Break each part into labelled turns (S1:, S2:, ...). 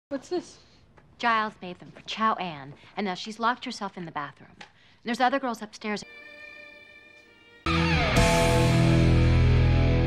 S1: What's this?
S2: Giles made them for Chow Ann, and now she's locked herself in the bathroom. And there's other girls upstairs.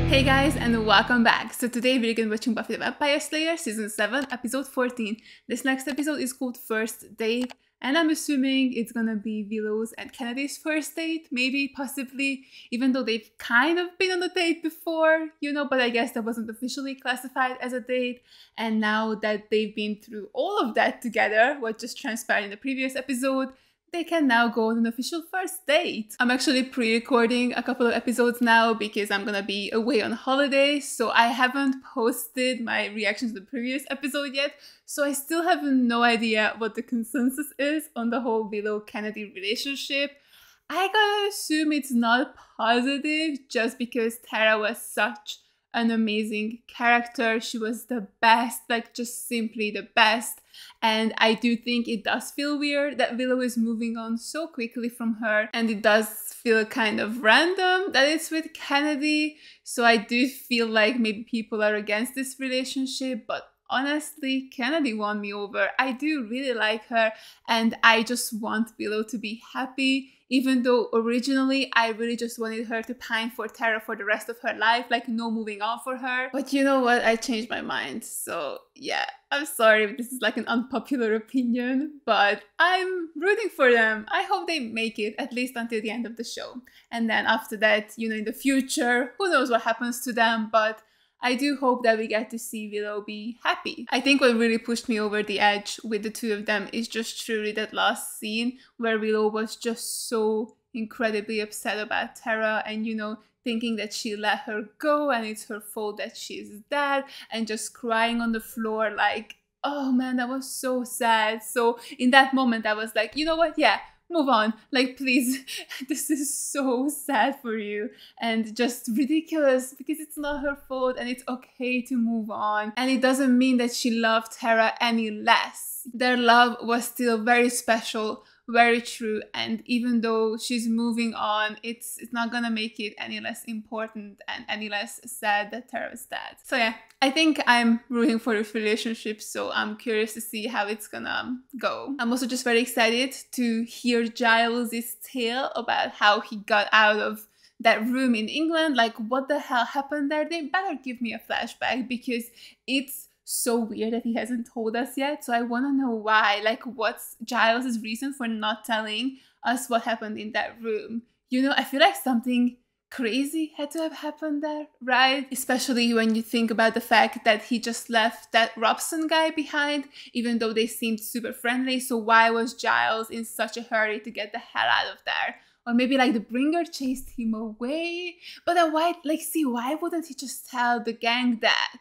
S3: Hey guys, and welcome back. So today we're going to be watching Buffy the Vampire Slayer Season 7, Episode 14. This next episode is called First Date, and I'm assuming it's gonna be Willow's and Kennedy's first date, maybe, possibly, even though they've kind of been on a date before, you know, but I guess that wasn't officially classified as a date. And now that they've been through all of that together, what just transpired in the previous episode, they can now go on an official first date. I'm actually pre-recording a couple of episodes now because I'm gonna be away on holiday, so I haven't posted my reaction to the previous episode yet, so I still have no idea what the consensus is on the whole Willow-Kennedy relationship. I gotta assume it's not positive just because Tara was such an amazing character. She was the best, like just simply the best. And I do think it does feel weird that Willow is moving on so quickly from her. And it does feel kind of random that it's with Kennedy. So I do feel like maybe people are against this relationship, but honestly, Kennedy won me over. I do really like her, and I just want Willow to be happy, even though originally I really just wanted her to pine for Tara for the rest of her life, like no moving on for her. But you know what? I changed my mind. So yeah, I'm sorry if this is like an unpopular opinion, but I'm rooting for them. I hope they make it at least until the end of the show. And then after that, you know, in the future, who knows what happens to them, but I do hope that we get to see Willow be happy. I think what really pushed me over the edge with the two of them is just truly that last scene where Willow was just so incredibly upset about Tara and, you know, thinking that she let her go and it's her fault that she's dead, and just crying on the floor like, oh man, that was so sad. So in that moment I was like, you know what, yeah, move on, like please, this is so sad for you and just ridiculous because it's not her fault and it's okay to move on. And it doesn't mean that she loved Tara any less. Their love was still very special, very true, and even though she's moving on, it's not gonna make it any less important and any less sad that Tara is dead. So yeah, I think I'm rooting for this relationship, so I'm curious to see how it's gonna go. I'm also just very excited to hear Giles' tale about how he got out of that room in England. Like, what the hell happened there? They better give me a flashback because it's so weird that he hasn't told us yet. So I want to know why. Like, what's Giles' reason for not telling us what happened in that room? You know, I feel like something crazy had to have happened there, right? Especially when you think about the fact that he just left that Robson guy behind, even though they seemed super friendly. So why was Giles in such a hurry to get the hell out of there? Or maybe like the bringer chased him away. But then why, like, see, why wouldn't he just tell the gang that?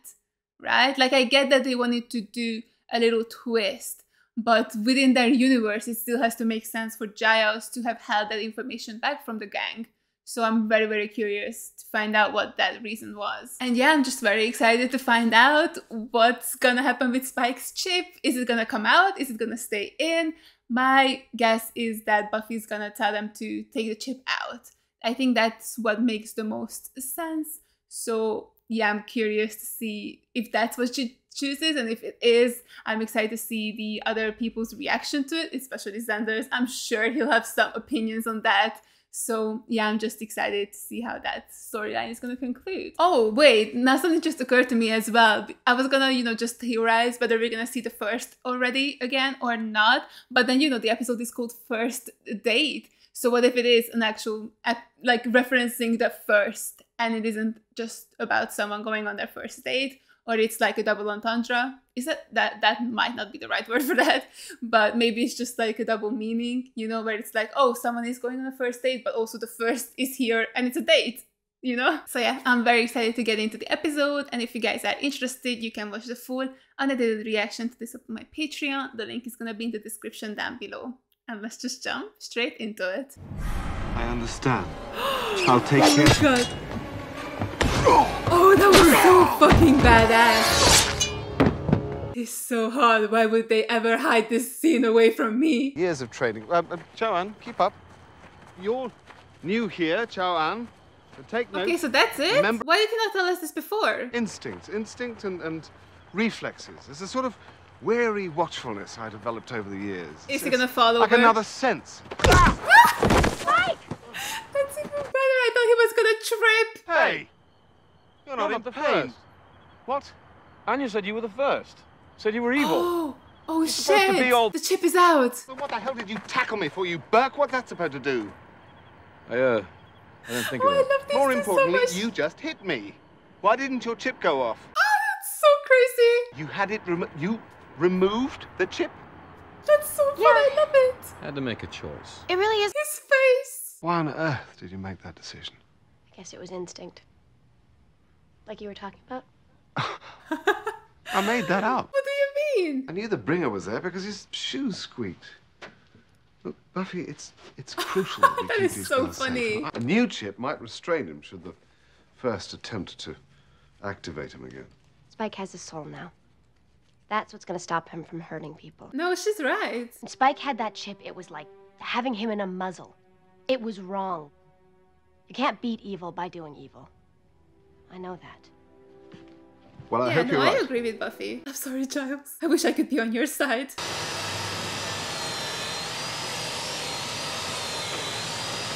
S3: Right? Like, I get that they wanted to do a little twist, but within their universe, it still has to make sense for Giles to have held that information back from the gang. So I'm very, very curious to find out what that reason was. And yeah, I'm just very excited to find out what's gonna happen with Spike's chip. Is it gonna come out? Is it gonna stay in? My guess is that Buffy's gonna tell them to take the chip out. I think that's what makes the most sense. So yeah, I'm curious to see if that's what she chooses, and if it is, I'm excited to see the other people's reaction to it, especially Xander's. I'm sure he'll have some opinions on that. So yeah, I'm just excited to see how that storyline is going to conclude. Oh wait, now something just occurred to me as well. I was gonna, you know, just theorize whether we're gonna see the first already again or not, but then, you know, the episode is called First Date. So what if it is an actual, like, referencing the first, and it isn't just about someone going on their first date, or it's like a double entendre? Is that might not be the right word for that, but maybe it's just like a double meaning, you know, where it's like, oh, someone is going on a first date, but also the first is here and it's a date, you know? So yeah, I'm very excited to get into the episode, and if you guys are interested, you can watch the full unedited reaction to this on my Patreon. The link is gonna be in the description down below. And let's just jump straight into it.
S4: I understand. I'll take care.
S3: Oh my god. Oh, that was so fucking badass. It's so hard. Why would they ever hide this scene away from me?
S4: Years of training. Chow-An, keep up. You're new here, Chow-An. Take note.
S3: Okay, so that's it? Why did you not tell us this before?
S4: Instinct and reflexes. It's a sort of wary watchfulness I developed over the years.
S3: Is he gonna fall
S4: like
S3: over?
S4: another sense.
S2: Spike!
S3: That's even better. I thought he was gonna trip.
S4: Hey! You're not in
S1: the
S4: pain.
S1: first.
S4: What?
S1: Anya said you were the first. Said you were evil.
S3: Oh
S4: supposed to
S3: shit!
S4: be all-
S3: The chip is out.
S4: Well, what the hell did you tackle me for, you Burke? What's that supposed to do?
S1: I didn't think
S3: Oh,
S1: of
S3: I
S1: that.
S3: love these
S4: More
S3: two
S4: importantly,
S3: so much.
S4: you just hit me. Why didn't your chip go off?
S3: That's so crazy.
S4: You had it you removed the chip?
S3: That's so fun. I love it.
S1: Had to make a choice.
S2: It really is.
S3: His face.
S4: Why on earth did you make that decision?
S2: I guess it was instinct. Like you were talking about.
S4: I made that up.
S3: What do you mean?
S4: I knew the bringer was there because his shoes squeaked. Look, Buffy, it's crucial that we
S3: That
S4: keep
S3: is
S4: these
S3: so
S4: girls
S3: funny.
S4: safe. A new chip might restrain him should the first attempt to activate him again.
S2: Spike has a soul now. That's what's gonna stop him from hurting people.
S3: No, she's right.
S2: When Spike had that chip, it was like having him in a muzzle. It was wrong. You can't beat evil by doing evil. I know that.
S4: Well, I
S3: Yeah,
S4: hope
S3: no,
S4: you're
S3: I
S4: right.
S3: agree with Buffy. I'm sorry, Giles. I wish I could be on your side.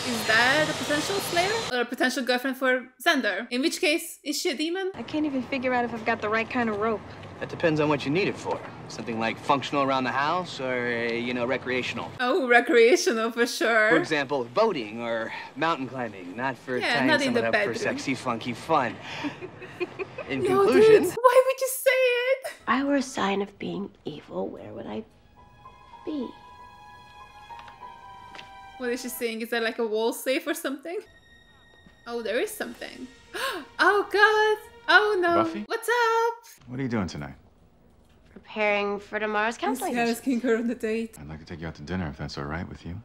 S3: Is that a potential Slayer? Or a potential girlfriend for Xander? In which case, is she a demon?
S5: I can't even figure out if I've got the right kind of rope.
S6: That depends on what you need it for. Something like functional around the house or, recreational.
S3: Oh, recreational for
S6: For
S3: sure.
S6: example, boating or mountain climbing, not for
S3: Yeah,
S6: tying
S3: not in
S6: someone
S3: the
S6: up
S3: bedroom.
S6: for sexy, funky fun. In
S3: No,
S6: conclusion,
S3: dude, why would you say it?
S2: If I were a sign of being evil, where would I be?
S3: What is she saying? Is there like a wall safe or something? Oh, there is something. Oh, God. Oh, no.
S7: Buffy?
S3: What's up?
S7: What are you doing tonight?
S2: Preparing for tomorrow's counseling.
S3: He's asking her on the date.
S7: I'd like to take you out to dinner if that's all right with you.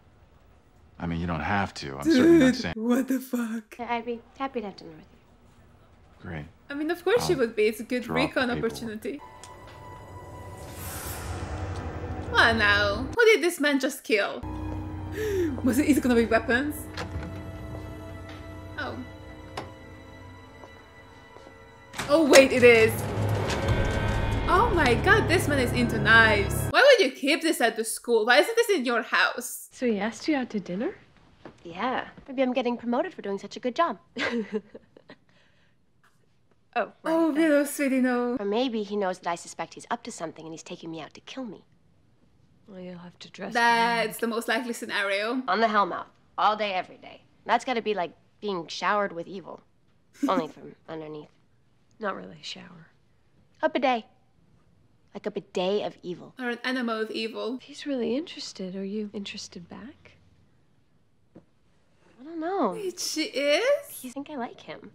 S7: I mean, you don't have to. I'm certainly not
S3: Dude,
S7: saying.
S3: what the fuck?
S2: I'd be happy to have dinner with you.
S7: Great.
S3: I mean, of course she
S7: I'll
S3: would be. It's a good
S7: drop
S3: recon
S7: the paperwork.
S3: opportunity. What now? Who did this man just kill? Was it? Is it gonna be weapons? Oh. Oh wait, it is. Oh my god, this man is into knives. Why would you keep this at the school? Why isn't this in your house?
S5: So he asked you out to dinner?
S2: Yeah, maybe I'm getting promoted for doing such a good job. Oh, right.
S3: Oh, Willow, sweetie, no.
S2: Or maybe he knows that I suspect he's up to something and he's taking me out to kill me.
S5: Well, you'll have to dress
S3: That's the most likely scenario.
S2: On the Hellmouth, all day, every day. That's gotta be like being showered with evil. Only from underneath.
S5: Not really a shower.
S2: A bidet. Like a bidet of evil.
S3: Or an animal of evil.
S5: If he's really interested, are you interested back?
S2: I don't know.
S3: Wait, she is?
S2: I think I like him.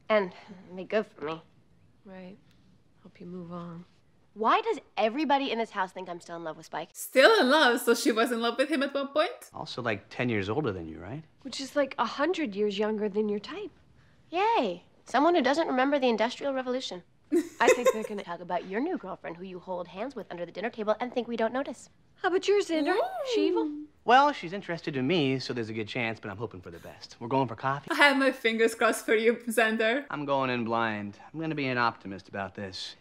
S2: And it'd be good for me.
S5: Right. Hope you move on.
S2: Why does everybody in this house think I'm still in love with Spike?
S3: Still in love, so she was in love with him at one point?
S6: also like 10 years older than you, right?
S5: Which is like 100 years younger than your type.
S2: Yay. Someone who doesn't remember the Industrial Revolution.
S5: I think they're gonna...
S2: Talk about your new girlfriend who you hold hands with under the dinner table and think we don't notice.
S5: How about yours, Xander? She evil?
S6: Well, she's interested in me, so there's a good chance, but I'm hoping for the best. We're going for coffee?
S3: I have my fingers crossed for you, Xander.
S6: I'm going in blind. I'm gonna be an optimist about this.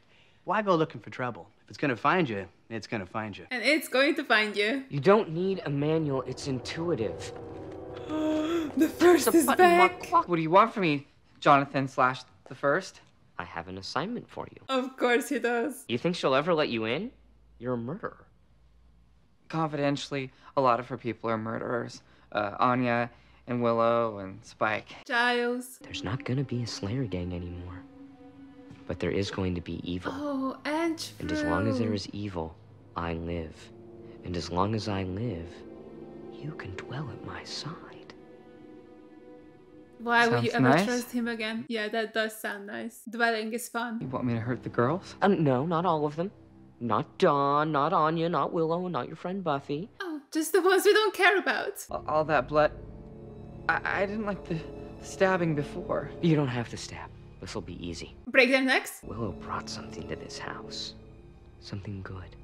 S6: Why go looking for trouble? If it's gonna find you, it's gonna find you.
S3: And it's going to find you.
S8: You don't need a manual, it's intuitive.
S3: The first is back.
S8: What do you want from me, Jonathan/the First? I have an assignment for you.
S3: Of course he does.
S8: You think she'll ever let you in? You're a murderer.
S9: Confidentially, a lot of her people are murderers. Anya and Willow and Spike.
S3: Giles.
S8: There's not gonna be a Slayer gang anymore. But there is going to be evil.
S3: Oh, and true.
S8: And as long as there is evil, I live. And as long as I live, you can dwell at my side.
S3: Why would you
S9: Sounds
S3: ever
S9: nice.
S3: trust him again? Yeah, that does sound nice. Dwelling is
S9: You
S3: fun.
S9: want me to hurt the girls?
S8: No, not all of them. Not Dawn, not Anya, not Willow, and not your friend Buffy.
S3: Oh, just the ones we don't care about.
S9: All that blood. I didn't like the stabbing before.
S8: You don't have to stab. This'll be easy.
S3: Break their necks?
S8: Willow brought something to this house. Something good.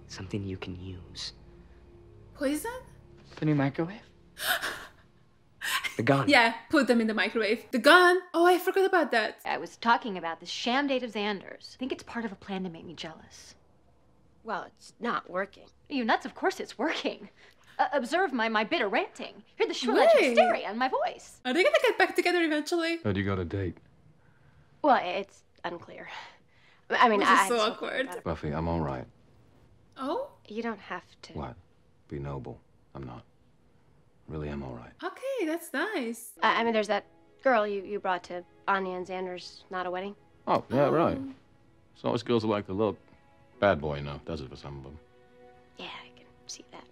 S8: Something you can use.
S3: Poison?
S9: The new microwave?
S8: The gun.
S3: Yeah, put them in the microwave. The gun? Oh, I forgot about that.
S2: I was talking about this sham date of Xander's. I think it's part of a plan to make me jealous. Well, it's not working.
S10: Are you nuts? Of course it's working. Observe my bitter ranting. Hear the shrill edge of hysteria in my voice.
S3: Are they gonna get back together eventually?
S7: How'd you got a date?
S2: Well, it's unclear. I mean,
S3: This is
S2: I
S3: so
S2: still
S3: awkward.
S2: think about it.
S4: Buffy, I'm all right.
S3: Oh?
S2: You don't have to.
S4: What? Be noble. I'm not. Really am all right.
S3: Okay, that's nice.
S2: I mean, there's that girl you brought to Anya and Xander's Not a Wedding.
S4: Oh, yeah, right. It's always girls who like to look. Bad boy, you know, does it for some of them.
S2: Yeah, I can see that.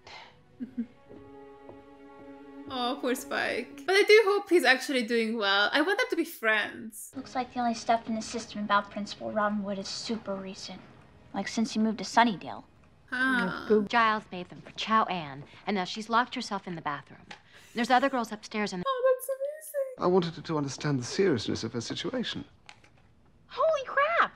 S3: Oh, poor Spike. But I do hope he's actually doing well. I want them to be friends.
S11: Looks like the only stuff in the system about Principal Robinwood is super recent. Like since he moved to Sunnydale.
S3: Ah.
S10: Giles made them for Chow Ann, and now she's locked herself in the bathroom. There's other girls upstairs, and
S3: Oh, that's amazing.
S4: I wanted her to understand the seriousness of her situation.
S10: holy crap!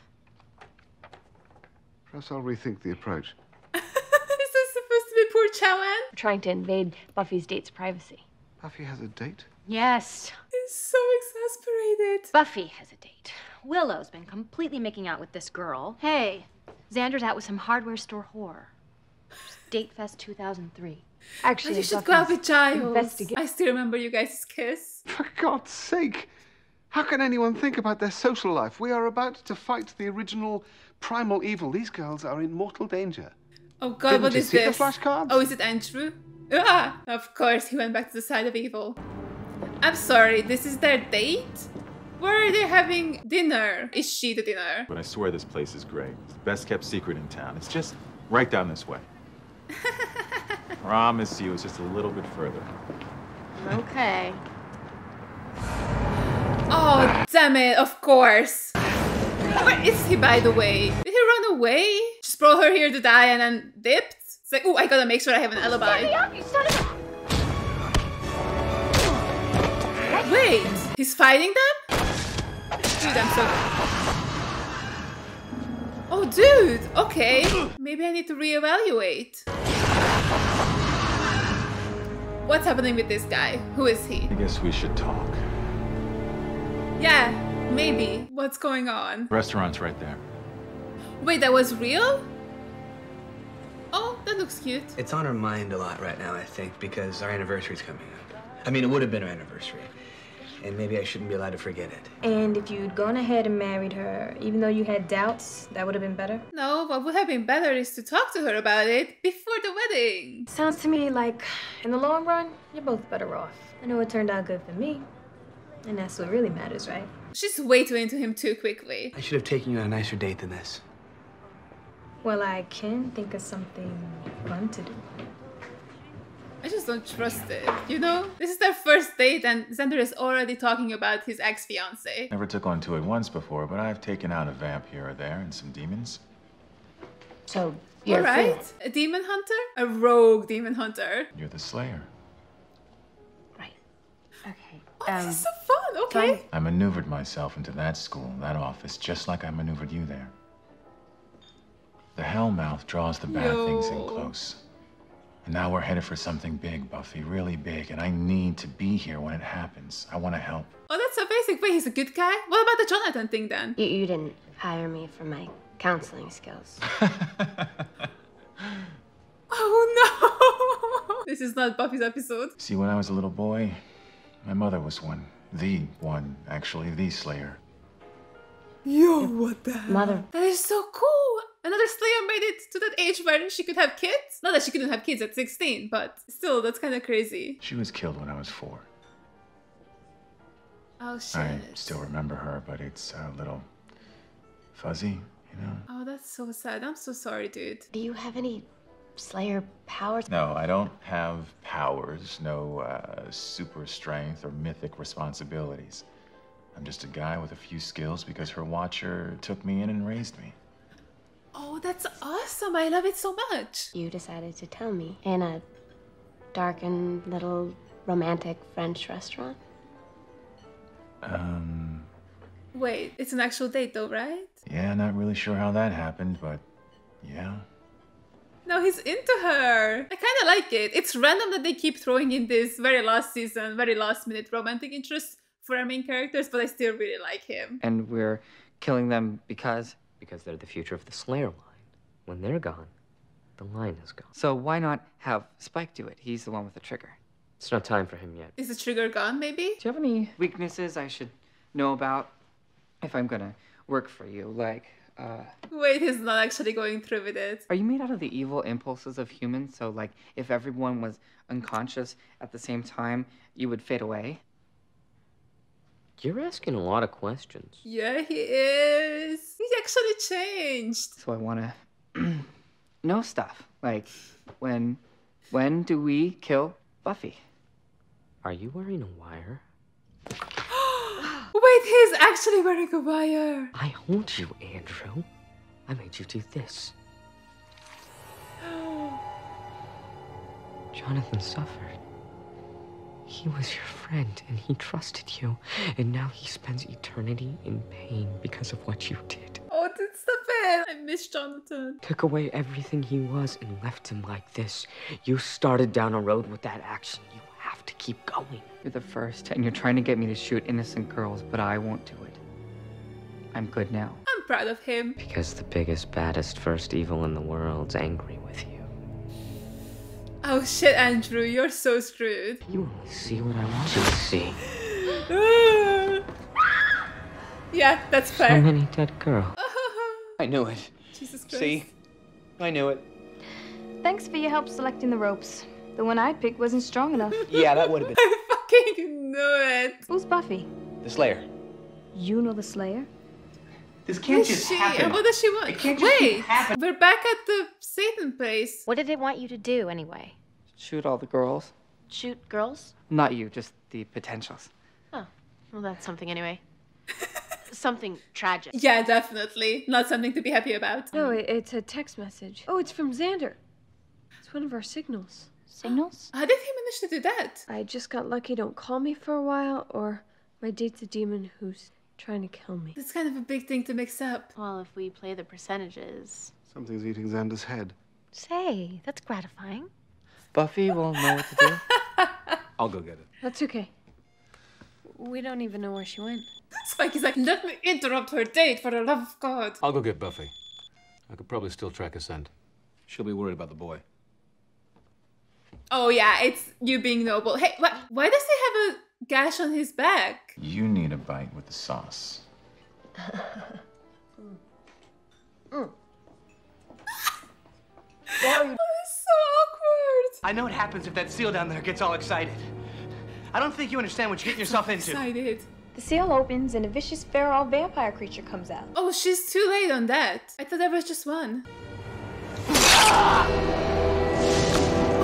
S4: Perhaps I'll rethink the approach.
S3: Is this supposed to be poor Chowan?
S5: Trying to invade Buffy's date's privacy.
S4: Buffy has a date?
S10: Yes,
S3: He's so exasperated.
S10: Buffy has a date. Willow's been completely making out with this girl. Hey, Xander's out with some hardware store whore. Date Fest 2003.
S5: Actually,
S3: You should go out with Giles.
S5: investigate.
S3: I still remember you guys' kiss.
S4: For God's sake! How can anyone think about their social life? We are about to fight the original primal evil. These girls are in mortal danger.
S3: Oh god,
S4: Didn't
S3: what
S4: you
S3: is
S4: see the
S3: this?
S4: flashcards?
S3: Oh, is it Andrew? Ah! Of course, he went back to the side of evil. I'm sorry, this is their date? Where are they having dinner? Is she the dinner?
S7: But I swear this place is great. It's the best kept secret in town. It's just right down this way. Promise you, it's just a little bit further.
S2: Okay.
S3: Oh, damn it, of course. Where is he, by the way? Did he run away? Just brought her here to die and then dipped? It's like, oh, I gotta make sure I have an alibi.
S10: Up, you son of a...
S3: Wait, he's fighting them? Dude, I'm so... Oh, dude, okay. Maybe I need to reevaluate. What's happening with this guy? Who is he?
S7: I guess we should talk.
S3: Yeah, maybe. What's going on?
S7: Restaurant's right there.
S3: Wait, that was real? Oh, that looks cute.
S6: It's on her mind a lot right now, I think, because our anniversary's coming up. I mean, it would have been our anniversary. And maybe I shouldn't be allowed to forget it.
S5: And if you'd gone ahead and married her, even though you had doubts, that would have been better?
S3: No, what would have been better is to talk to her about it before the wedding.
S5: Sounds to me like, in the long run, you're both better off. I know it turned out good for me. And that's what really matters, right?
S3: She's way too into him too quickly.
S6: I should have taken you on a nicer date than this.
S5: Well, I can think of something fun to do.
S3: I just don't trust it, you know? This is their first date and Xander is already talking about his ex-fiancée.
S7: Never took on to it once before, but I've taken out a vamp here or there and some demons.
S2: So, you're
S3: Alright, a demon hunter? A rogue demon hunter.
S7: You're the Slayer.
S2: Right. Okay.
S3: Oh, this is so fun, okay.
S7: I maneuvered myself into that school, that office, just like I maneuvered you there. The Hellmouth draws the bad things in close. And now we're headed for something big, Buffy, really big, and I need to be here when it happens. I want to help.
S3: Oh, that's so basic. Wait, he's a good guy? What about the Jonathan thing then?
S2: You didn't hire me for my counseling skills.
S3: Oh no! This is not Buffy's episode.
S7: See, when I was a little boy, my mother was one. The one, actually, the Slayer.
S3: Yo, what the hell?
S2: Mother.
S3: That is so cool! Another Slayer made it to that age where she could have kids? Not that she couldn't have kids at 16, but still, that's kind of crazy.
S7: She was killed when I was 4.
S3: Oh shit.
S7: I still remember her, but it's a little fuzzy, you know?
S3: Oh, that's so sad. I'm so sorry, dude.
S2: Do you have any Slayer powers?
S7: No, I don't have powers, no super strength or mythic responsibilities. I'm just a guy with a few skills because her watcher took me in and raised me.
S3: Oh, that's awesome. I love it so much.
S2: You decided to tell me in a darkened little romantic French restaurant?
S3: Wait, it's an actual date though, right?
S7: Yeah, not really sure how that happened, but yeah.
S3: No, he's into her. I kind of like it. It's random that they keep throwing in this very last season, very last minute romantic interest for our main characters, but I still really like him.
S9: And we're killing them because
S8: Because they're the future of the Slayer line. When they're gone, The line is gone.
S9: So why not have Spike do it? He's the one with the trigger.
S8: It's not time for him yet.
S3: Is the trigger gone, maybe?
S9: Do you have any weaknesses I should know about if I'm gonna work for you? Like,
S3: Wait, he's not actually going through with it.
S9: are you made out of the evil impulses of humans? So, like, if everyone was unconscious at the same time, you would fade away?
S8: You're asking a lot of questions.
S3: Yeah, he is. He actually changed.
S9: So I wanna know stuff. Like, when do we kill Buffy?
S8: Are you wearing a wire?
S3: Wait, he's actually wearing a wire.
S8: I hold you, Andrew. I made you do this. Jonathan suffered. He was your friend, and he trusted you. And now he spends eternity in pain because of what you did.
S3: Oh, that's the bad. I miss Jonathan.
S8: Took away everything he was and left him like this. You started down a road with that action. You have to keep going.
S9: You're the first, and you're trying to get me to shoot innocent girls, but I won't do it. I'm good now.
S3: I'm proud of him.
S8: Because the biggest, baddest first evil in the world's angry with you.
S3: Oh shit, Andrew, you're so screwed.
S8: You only see what I want you to see.
S3: Yeah, that's fair.
S8: So many dead girls.
S6: I knew it.
S3: Jesus Christ.
S6: See? I knew it.
S5: Thanks for your help selecting the ropes. The one I picked wasn't strong enough.
S6: Yeah, that would have been.
S3: I fucking knew it.
S5: Who's Buffy?
S6: The Slayer.
S5: You know the Slayer?
S6: This can't
S3: Is
S6: just
S3: she?
S6: happen.
S3: What does she want?
S6: It can't just keep
S3: Wait,
S6: happening.
S3: we're back at the Satan place.
S10: What did it want you to do anyway?
S9: Shoot all the girls.
S10: Shoot girls?
S9: Not you, just the potentials.
S10: Oh, well, that's something anyway. Something tragic.
S3: Yeah, definitely. Not something to be happy about.
S5: No, it's a text message. Oh, it's from Xander. It's one of our signals.
S11: Signals?
S3: How did he manage to do that?
S5: I just got lucky. Don't call me for a while, or my date's a demon who's trying to kill me.
S3: That's kind of a big thing to mix up.
S10: Well, if we play the percentages.
S4: Something's eating Xander's head.
S10: Say, that's gratifying.
S9: Buffy will know what to do.
S6: I'll go get it.
S5: That's okay. We don't even know where she went.
S3: Spike is like, let me interrupt her date for the love of God.
S12: I'll go get Buffy. I could probably still track a scent. She'll be worried about the boy.
S3: Oh yeah, it's you being noble. Hey, why does he have a gash on his back?
S7: You need a bite with the sauce.
S3: Oh, it's so awkward.
S6: I know what happens if that seal down there gets all excited. I don't think you understand what you're getting yourself into.
S3: Excited.
S5: The seal opens and a vicious feral vampire creature comes out.
S3: Oh, she's too late on that. I thought there was just one.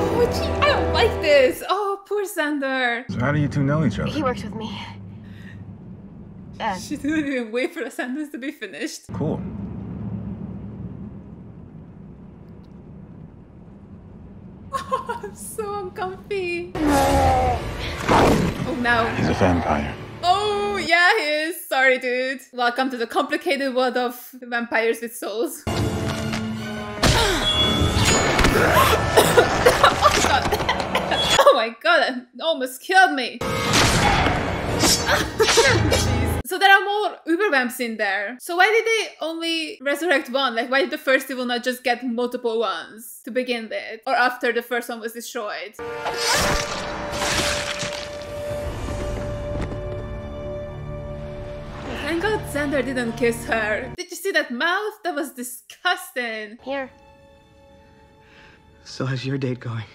S3: Oh, gee, I don't like this. Oh, poor Xander.
S7: So how do you two know each other?
S2: He works with me.
S3: She didn't even wait for the sentence to be finished.
S7: Cool.
S3: Oh, I'm so uncomfy. Oh, no.
S7: He's a vampire.
S3: Oh, yeah, he is. Sorry, dude. Welcome to the complicated world of vampires with souls. Oh, God. Oh, my God. That almost killed me. So there are more Uber vamps in there. So why did they only resurrect one? Like, why did the first evil not just get multiple ones to begin with? Or after the first one was destroyed? Thank God Xander didn't kiss her. Did you see that mouth? That was disgusting.
S2: Here.
S6: So how's your date going?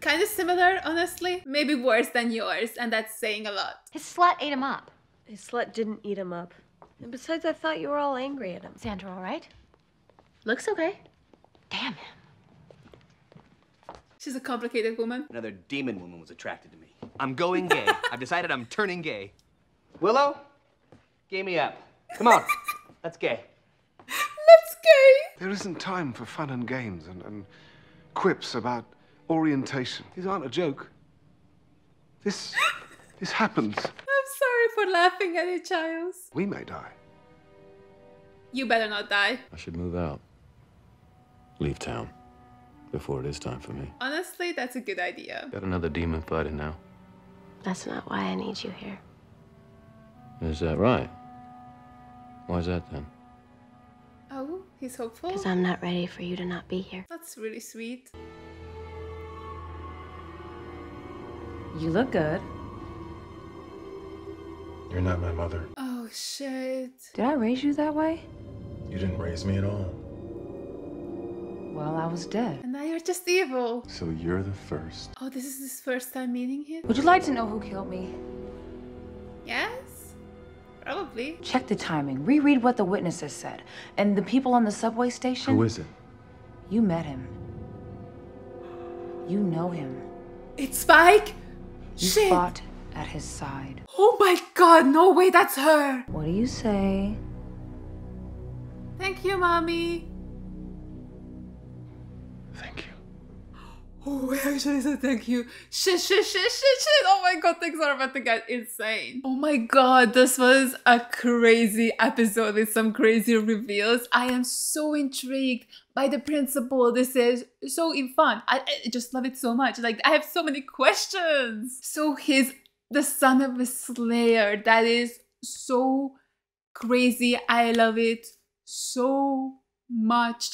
S3: Kind of similar, honestly. Maybe worse than yours, and that's saying a lot.
S10: His slut ate him up.
S5: His slut didn't eat him up. And besides, I thought you were all angry at him.
S10: Xander, all right? Looks okay. Damn him.
S3: She's a complicated woman.
S6: Another demon woman was attracted to me. I'm going gay. I've decided I'm turning gay. Willow, gay me up. Come on, let's gay.
S3: Let's gay.
S4: There isn't time for fun and games and quips about orientation. These aren't a joke. This happens.
S3: I'm sorry for laughing at you, Giles.
S4: We may die.
S3: You better not die.
S12: I should move out. Leave town. Before it is time for me.
S3: Honestly, that's a good idea.
S12: Got another demon fighting now.
S2: That's not why I need you here.
S12: Is that right? Why's that then?
S3: Oh, he's hopeful?
S2: Because I'm not ready for you to not be here.
S3: That's really sweet.
S13: You look good.
S7: You're not my mother.
S3: Oh, shit.
S13: Did I raise you that way?
S7: You didn't raise me at all.
S13: Well, I was dead.
S3: And now you're just evil.
S7: So you're the first.
S3: Oh, this is his first time meeting him?
S13: Would you like to know who killed me?
S3: Yes? Probably.
S13: Check the timing. Reread what the witnesses said. And the people on the subway station?
S7: Who is it?
S13: You met him. You know him.
S3: It's Spike?
S13: You
S3: Shit.
S13: fought at his side.
S3: Oh my god, no way, that's her.
S13: What do you say?
S3: Thank you, Mommy.
S7: Thank you.
S3: Oh, I actually said thank you. Shit. Oh my god, things are about to get insane. Oh my god, this was a crazy episode with some crazy reveals. I am so intrigued by the principal. This is so fun. I just love it so much. Like, I have so many questions. So he's the son of a slayer. That is so crazy. I love it so much.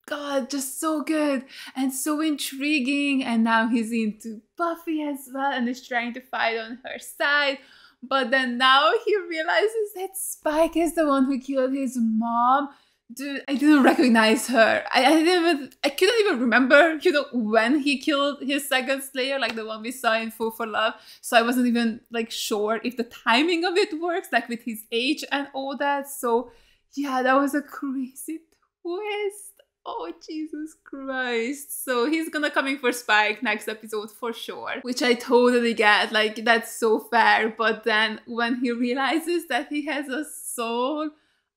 S3: God, just so good and so intriguing. And now he's into Buffy as well and is trying to fight on her side. But then now he realizes that Spike is the one who killed his mom. Dude, I didn't recognize her. I couldn't even remember, when he killed his second Slayer, like the one we saw in Fool for Love. So I wasn't even like sure if the timing of it works, like with his age and all that. So yeah, that was a crazy twist. Oh, Jesus Christ. So he's gonna coming for Spike next episode for sure, which I totally get. Like, that's so fair. But then when he realizes that he has a soul,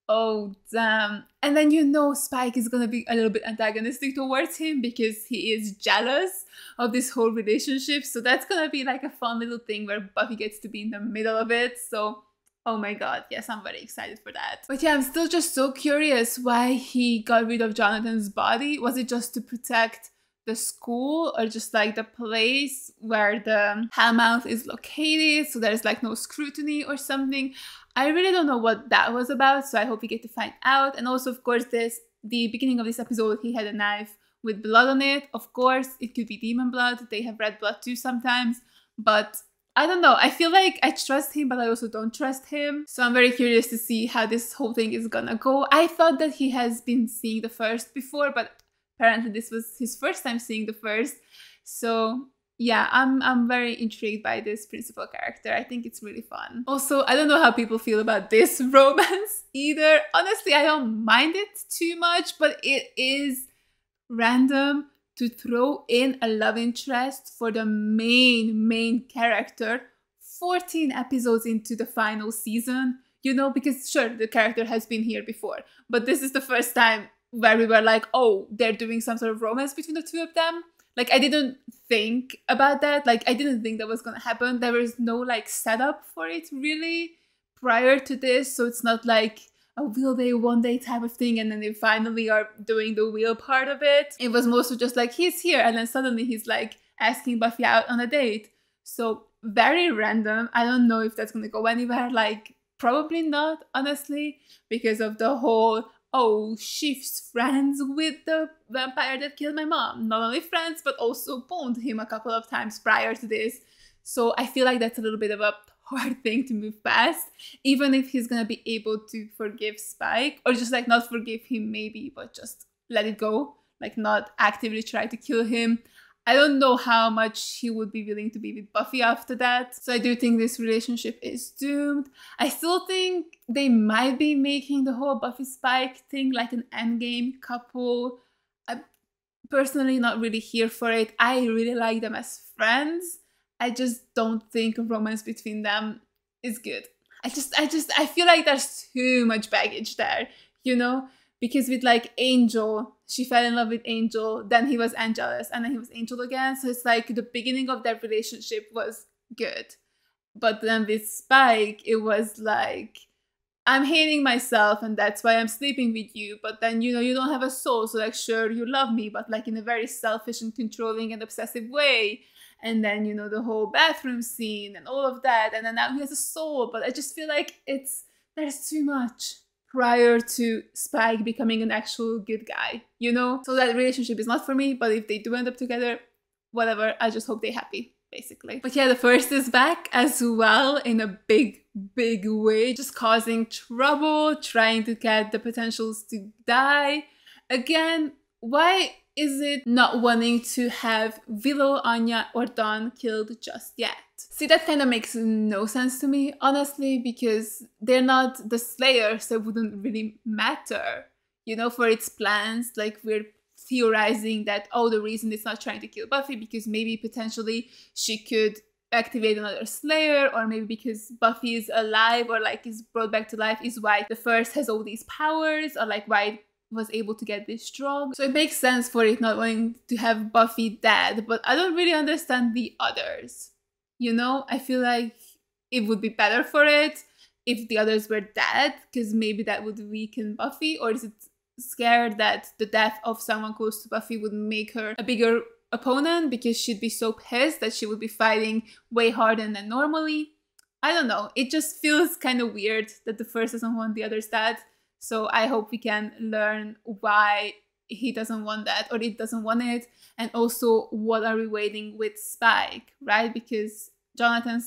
S3: oh, damn. And then Spike is gonna be a little bit antagonistic towards him because he is jealous of this whole relationship. So that's gonna be like a fun little thing where Buffy gets to be in the middle of it. So oh my god, yes, I'm very excited for that. But yeah, I'm still just so curious why he got rid of Jonathan's body. Was it just to protect the school or just like the place where the Hellmouth is located so there's like no scrutiny or something? I really don't know what that was about, so I hope we get to find out. And also, of course, the beginning of this episode, he had a knife with blood on it. Of course, it could be demon blood. They have red blood too sometimes, but I don't know. I feel like I trust him, but I also don't trust him. So I'm very curious to see how this whole thing is gonna go. I thought that he has been seeing the First before, but apparently this was his first time seeing the First. So yeah, I'm very intrigued by this principal character. I think it's really fun. Also, I don't know how people feel about this romance either. Honestly, I don't mind it too much, but it is random to throw in a love interest for the main character 14 episodes into the final season, because sure, the character has been here before, but this is the first time where we were like, oh, they're doing some sort of romance between the two of them. Like, I didn't think about that. Like, I didn't think that was gonna happen. There was no like setup for it really prior to this, so it's not like a will they one day type of thing and then they finally are doing the will part of it. It was mostly just like, he's here and then suddenly he's like asking Buffy out on a date. So very random. I don't know if that's gonna go anywhere. Like, probably not, honestly, because of the whole, oh, she's friends with the vampire that killed my mom. Not only friends, but also boned him a couple of times prior to this. So I feel like that's a little bit of a hard thing to move past, even if he's gonna be able to forgive Spike, or just like not forgive him maybe, but just let it go, like not actively try to kill him. I don't know how much he would be willing to be with Buffy after that. So I do think this relationship is doomed. I still think they might be making the whole Buffy Spike thing like an endgame couple. I'm personally not really here for it. I really like them as friends. I just don't think a romance between them is good. I feel like there's too much baggage there, Because with like Angel, she fell in love with Angel, then he was Angelus, and then he was Angel again. So it's like the beginning of their relationship was good. But then with Spike, it was like, I'm hating myself and that's why I'm sleeping with you. But then, you don't have a soul. So like, sure, you love me, but like in a very selfish and controlling and obsessive way. And then, the whole bathroom scene and all of that. And then now he has a soul. But I just feel like there's too much prior to Spike becoming an actual good guy, you know? So that relationship is not for me, but if they do end up together, whatever, I just hope they're happy, basically. But yeah, the first is back as well in a big way, just causing trouble, trying to get the potentials to die. Again, why is it not wanting to have Willow, Anya, or Dawn killed just yet? See, that kind of makes no sense to me, honestly, because they're not the Slayers, so it wouldn't really matter, you know, for its plans. Like, we're theorizing that, oh, the reason it's not trying to kill Buffy because maybe potentially she could activate another Slayer, or maybe because Buffy is alive or like is brought back to life is why the first has all these powers, or like why it was able to get this strong. So it makes sense for it not wanting to have Buffy dead, but I don't really understand the others. You know, I feel like it would be better for it if the others were dead, because maybe that would weaken Buffy, or is it scared that the death of someone close to Buffy would make her a bigger opponent because she'd be so pissed that she would be fighting way harder than normally? I don't know. It just feels kind of weird that the first doesn't want the others dead. So I hope we can learn why he doesn't want that, or it doesn't want it, and also what are we waiting with Spike, right? Because Jonathan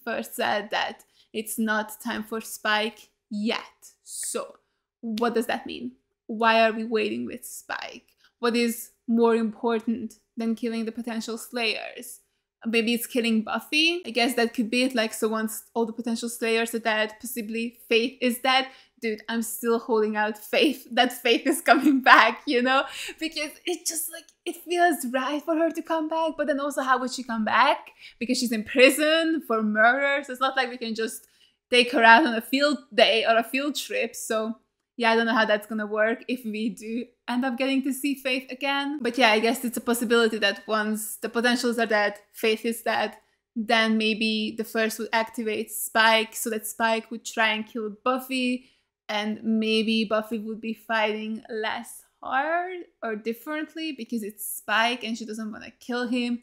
S3: first said that it's not time for Spike yet. So what does that mean? Why are we waiting with Spike? What is more important than killing the potential Slayers? Maybe it's killing Buffy. I guess that could be it. Like, so once all the potential Slayers are dead, possibly Faith is dead. Dude, I'm still holding out faith that Faith is coming back, you know? Because it just like, it feels right for her to come back. But then also, how would she come back? Because she's in prison for murder. So it's not like we can just take her out on a field day or a field trip. So yeah, I don't know how that's gonna work if we do end up getting to see Faith again. But yeah, I guess it's a possibility that once the potentials are dead, Faith is dead, then maybe the first would activate Spike so that Spike would try and kill Buffy, and maybe Buffy would be fighting less hard or differently because it's Spike and she doesn't want to kill him.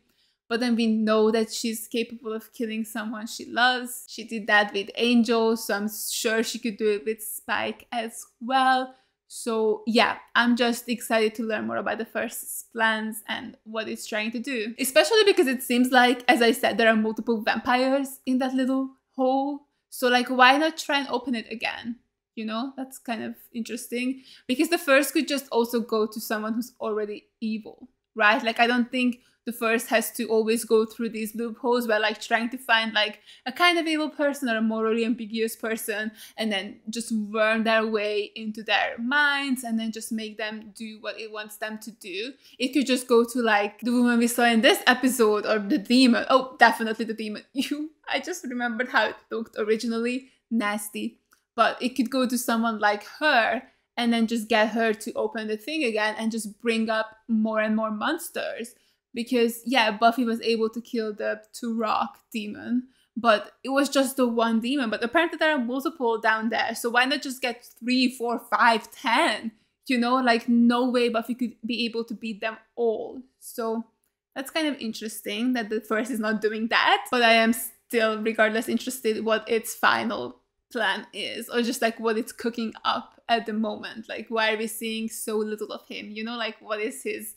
S3: But then we know that she's capable of killing someone she loves. She did that with Angel, so I'm sure she could do it with Spike as well. So yeah, I'm just excited to learn more about the first's plans and what it's trying to do. Especially because it seems like, as I said, there are multiple vampires in that little hole. So like, why not try and open it again? You know, that's kind of interesting. Because the first could just also go to someone who's already evil, right? Like, I don't think the first has to always go through these loopholes where like trying to find like a kind of evil person or a morally ambiguous person and then just worm their way into their minds and then just make them do what it wants them to do. It could just go to like the woman we saw in this episode, or the demon. Oh, definitely the demon. I just remembered how it looked originally. Nasty. But it could go to someone like her and then just get her to open the thing again and just bring up more and more monsters. Because, yeah, Buffy was able to kill the Turok demon, but it was just the one demon. But apparently there are multiple down there, so why not just get 3, 4, 5, 10? You know, like, no way Buffy could be able to beat them all. So that's kind of interesting that the first is not doing that. But I am still, regardless, interested what its final plan is, or just like what it's cooking up at the moment. Like, why are we seeing so little of him? You know, like, what is his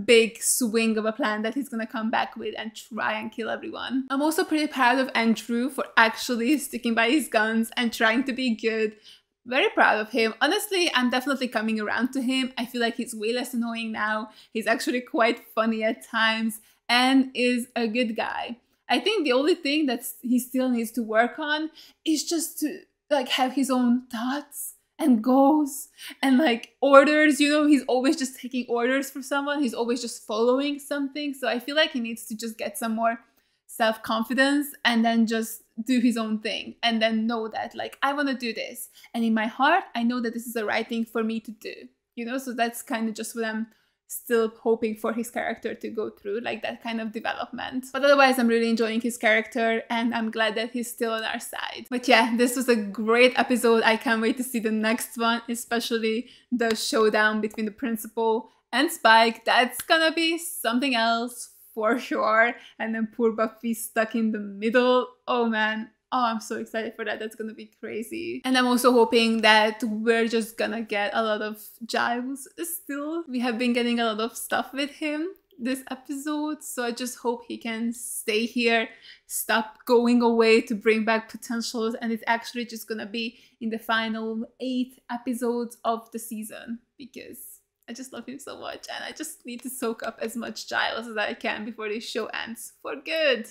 S3: big swing of a plan that he's gonna come back with and try and kill everyone? I'm also pretty proud of Andrew for actually sticking by his guns and trying to be good. Very proud of him. Honestly, I'm definitely coming around to him. I feel like he's way less annoying now. He's actually quite funny at times and is a good guy. I think the only thing that he still needs to work on is just to like have his own thoughts and goals and like orders. You know, he's always just taking orders for someone. He's always just following something. So I feel like he needs to just get some more self-confidence and then just do his own thing and then know that like, I want to do this. And in my heart, I know that this is the right thing for me to do. You know, so that's kind of just what I'm still hoping for his character to go through, like that kind of development. But otherwise, I'm really enjoying his character and I'm glad that he's still on our side. But yeah, this was a great episode. I can't wait to see the next one, especially the showdown between the principal and Spike. That's gonna be something else for sure. And then poor Buffy stuck in the middle. Oh man, Oh, I'm so excited for that. That's gonna be crazy. And I'm also hoping that we're just gonna get a lot of Giles still. We have been getting a lot of stuff with him this episode, so I just hope he can stay here, stop going away to bring back potentials, and it's actually just gonna be in the final 8 episodes of the season, because I just love him so much and I just need to soak up as much Giles as I can before this show ends for good.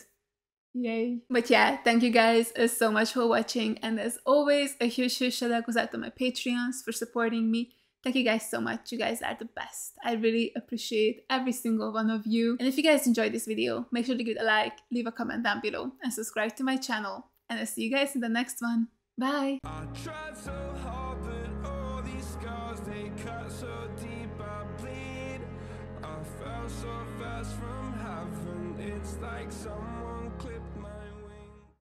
S3: Yay. But yeah, thank you guys so much for watching, and as always, a huge shout out goes out to my Patreons for supporting me. Thank you guys so much. You guys are the best. I really appreciate every single one of you. And if you guys enjoyed this video, make sure to give it a like, leave a comment down below, and subscribe to my channel. And I'll see you guys in the next one. Bye!
S14: I tried so hard, but all these scars, they cut so deep, I bleed. I fell so fast from heaven, it's like someone clipped